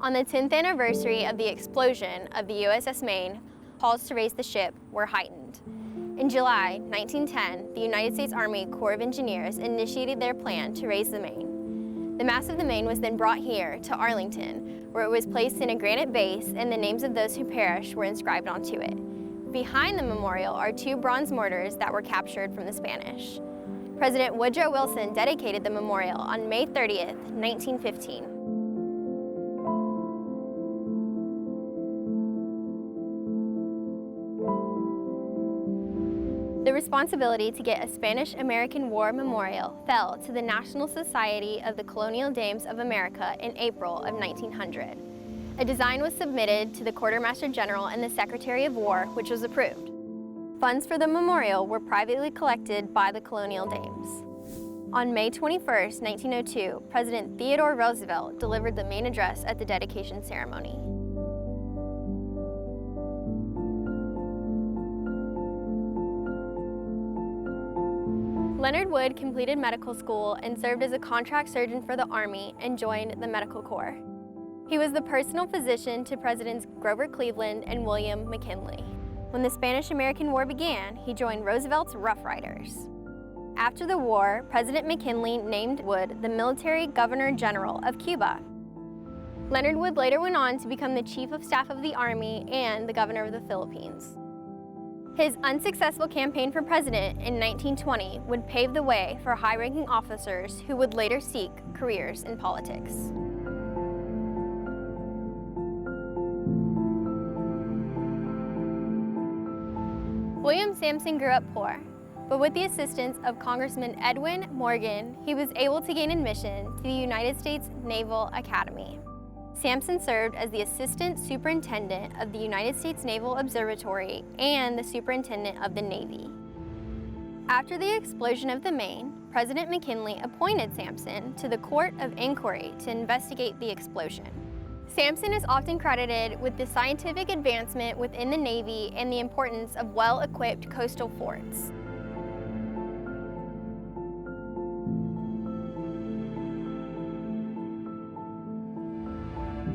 On the 10th anniversary of the explosion of the USS Maine, calls to raise the ship were heightened. In July 1910, the United States Army Corps of Engineers initiated their plan to raise the Maine. The mast of the Maine was then brought here to Arlington, where it was placed in a granite base and the names of those who perished were inscribed onto it. Behind the memorial are 2 bronze mortars that were captured from the Spanish. President Woodrow Wilson dedicated the memorial on May 30th, 1915. The responsibility to get a Spanish-American War memorial fell to the National Society of the Colonial Dames of America in April of 1900. A design was submitted to the Quartermaster General and the Secretary of War, which was approved. Funds for the memorial were privately collected by the Colonial Dames. On May 21, 1902, President Theodore Roosevelt delivered the main address at the dedication ceremony. Leonard Wood completed medical school and served as a contract surgeon for the Army and joined the Medical Corps. He was the personal physician to Presidents Grover Cleveland and William McKinley. When the Spanish-American War began, he joined Roosevelt's Rough Riders. After the war, President McKinley named Wood the Military Governor General of Cuba. Leonard Wood later went on to become the Chief of Staff of the Army and the Governor of the Philippines. His unsuccessful campaign for president in 1920 would pave the way for high-ranking officers who would later seek careers in politics. William Sampson grew up poor, but with the assistance of Congressman Edwin Morgan, he was able to gain admission to the United States Naval Academy. Sampson served as the Assistant Superintendent of the United States Naval Observatory and the Superintendent of the Navy. After the explosion of the Maine, President McKinley appointed Sampson to the Court of Inquiry to investigate the explosion. Sampson is often credited with the scientific advancement within the Navy and the importance of well-equipped coastal forts.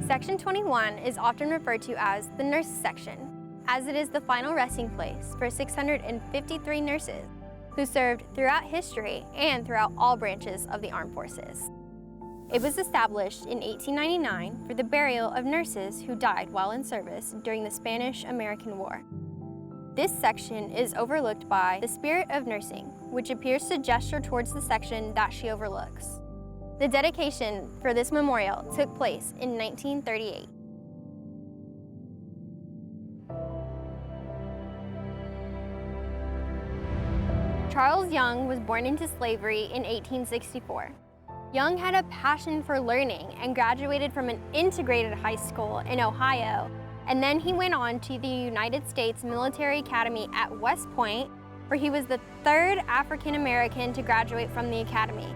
Section 21 is often referred to as the nurse section, as it is the final resting place for 653 nurses who served throughout history and throughout all branches of the armed forces. It was established in 1899 for the burial of nurses who died while in service during the Spanish-American War. This section is overlooked by the Spirit of Nursing, which appears to gesture towards the section that she overlooks. The dedication for this memorial took place in 1938. Charles Young was born into slavery in 1864. Young had a passion for learning and graduated from an integrated high school in Ohio, and then he went on to the United States Military Academy at West Point, where he was the 3rd African American to graduate from the academy.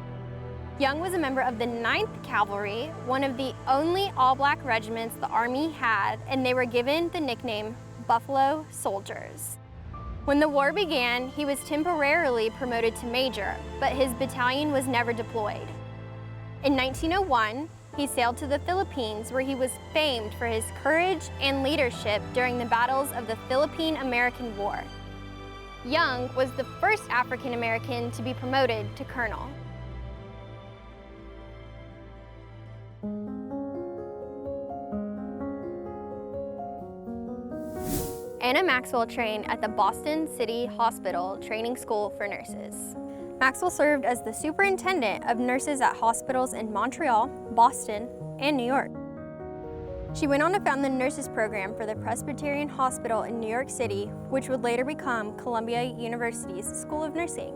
Young was a member of the 9th Cavalry, one of the only all-black regiments the Army had, and they were given the nickname Buffalo Soldiers. When the war began, he was temporarily promoted to major, but his battalion was never deployed. In 1901, he sailed to the Philippines, where he was famed for his courage and leadership during the battles of the Philippine-American War. Young was the first African American to be promoted to colonel. Anna Maxwell trained at the Boston City Hospital Training School for Nurses. Maxwell served as the superintendent of nurses at hospitals in Montreal, Boston, and New York. She went on to found the nurses program for the Presbyterian Hospital in New York City, which would later become Columbia University's School of Nursing.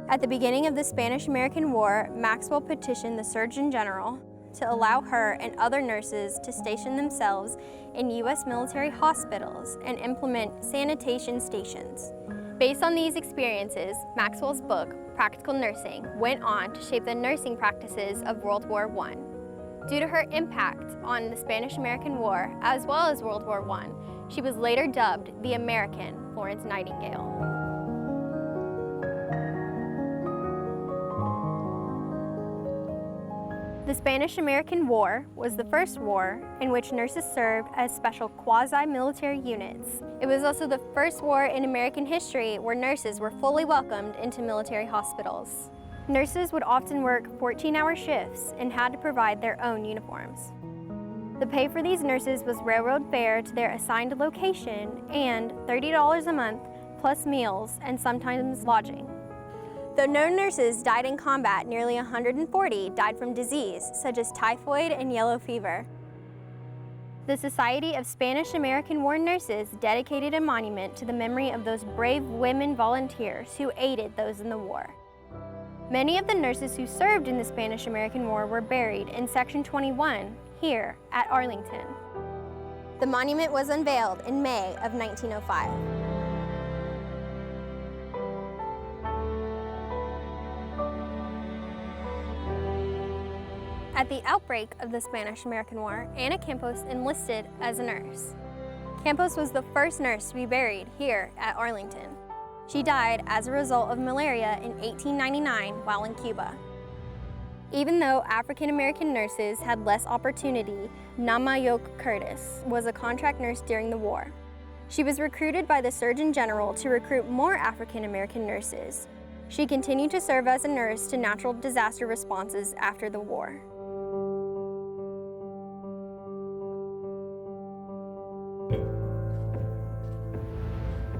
At the beginning of the Spanish-American War, Maxwell petitioned the Surgeon General to allow her and other nurses to station themselves in U.S. military hospitals and implement sanitation stations. Based on these experiences, Maxwell's book, Practical Nursing, went on to shape the nursing practices of World War I. Due to her impact on the Spanish-American War, as well as World War I, she was later dubbed the American Florence Nightingale. The Spanish-American War was the first war in which nurses served as special quasi-military units. It was also the first war in American history where nurses were fully welcomed into military hospitals. Nurses would often work 14-hour shifts and had to provide their own uniforms. The pay for these nurses was railroad fare to their assigned location and $30 a month plus meals and sometimes lodging. Though no nurses died in combat, nearly 140 died from disease such as typhoid and yellow fever. The Society of Spanish-American War Nurses dedicated a monument to the memory of those brave women volunteers who aided those in the war. Many of the nurses who served in the Spanish-American War were buried in Section 21 here at Arlington. The monument was unveiled in May of 1905. At the outbreak of the Spanish-American War, Ana Campos enlisted as a nurse. Campos was the first nurse to be buried here at Arlington. She died as a result of malaria in 1899 while in Cuba. Even though African-American nurses had less opportunity, Namayoke Curtis was a contract nurse during the war. She was recruited by the Surgeon General to recruit more African-American nurses. She continued to serve as a nurse to natural disaster responses after the war.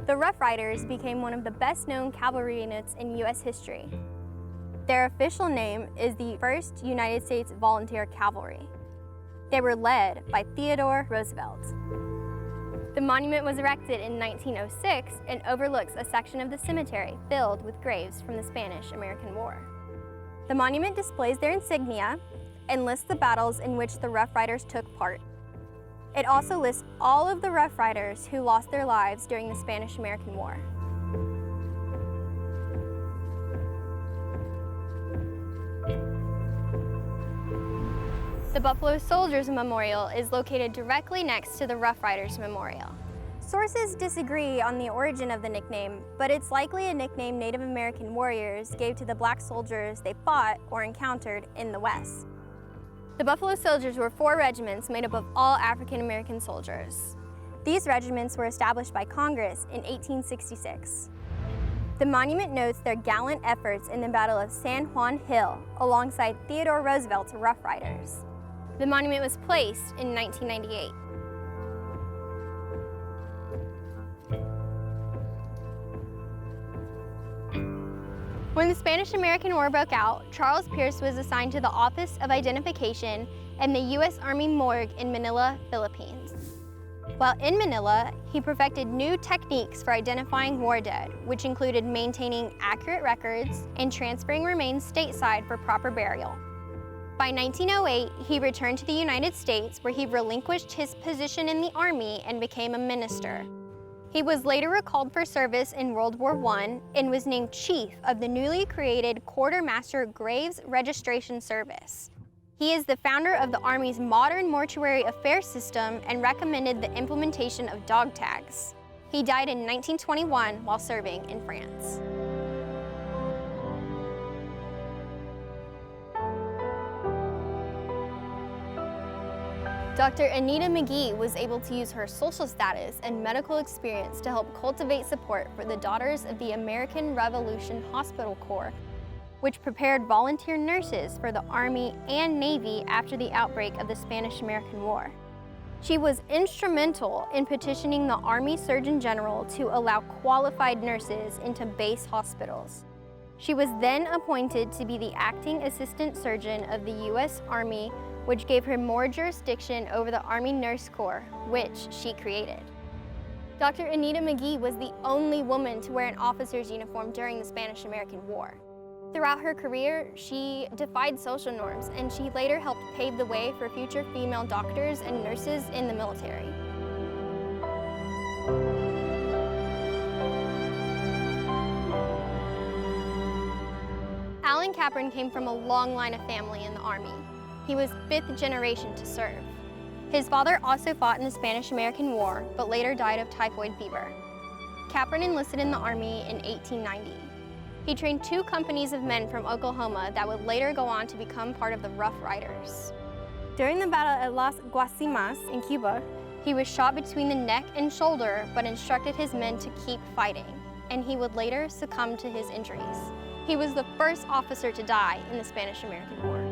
The Rough Riders became one of the best-known cavalry units in U.S. history. Their official name is the 1st United States Volunteer Cavalry. They were led by Theodore Roosevelt. The monument was erected in 1906 and overlooks a section of the cemetery filled with graves from the Spanish-American War. The monument displays their insignia and lists the battles in which the Rough Riders took part. It also lists all of the Rough Riders who lost their lives during the Spanish-American War. The Buffalo Soldiers Memorial is located directly next to the Rough Riders Memorial. Sources disagree on the origin of the nickname, but it's likely a nickname Native American warriors gave to the black soldiers they fought or encountered in the West. The Buffalo Soldiers were 4 regiments made up of all African American soldiers. These regiments were established by Congress in 1866. The monument notes their gallant efforts in the Battle of San Juan Hill alongside Theodore Roosevelt's Rough Riders. The monument was placed in 1998. When the Spanish-American War broke out, Charles Pierce was assigned to the Office of Identification and the U.S. Army Morgue in Manila, Philippines. While in Manila, he perfected new techniques for identifying war dead, which included maintaining accurate records and transferring remains stateside for proper burial. By 1908, he returned to the United States, where he relinquished his position in the Army and became a minister. He was later recalled for service in World War I and was named chief of the newly created Quartermaster Graves Registration Service. He is the founder of the Army's modern mortuary affairs system and recommended the implementation of dog tags. He died in 1921 while serving in France. Dr. Anita McGee was able to use her social status and medical experience to help cultivate support for the Daughters of the American Revolution Hospital Corps, which prepared volunteer nurses for the Army and Navy after the outbreak of the Spanish-American War. She was instrumental in petitioning the Army Surgeon General to allow qualified nurses into base hospitals. She was then appointed to be the acting assistant surgeon of the U.S. Army, which gave her more jurisdiction over the Army Nurse Corps, which she created. Dr. Anita McGee was the only woman to wear an officer's uniform during the Spanish-American War. Throughout her career, she defied social norms, and she later helped pave the way for future female doctors and nurses in the military. Allyn Capron came from a long line of family in the Army. He was 5th generation to serve. His father also fought in the Spanish-American War, but later died of typhoid fever. Capron enlisted in the Army in 1890. He trained 2 companies of men from Oklahoma that would later go on to become part of the Rough Riders. During the battle at Las Guasimas in Cuba, he was shot between the neck and shoulder but instructed his men to keep fighting, and he would later succumb to his injuries. He was the first officer to die in the Spanish-American War.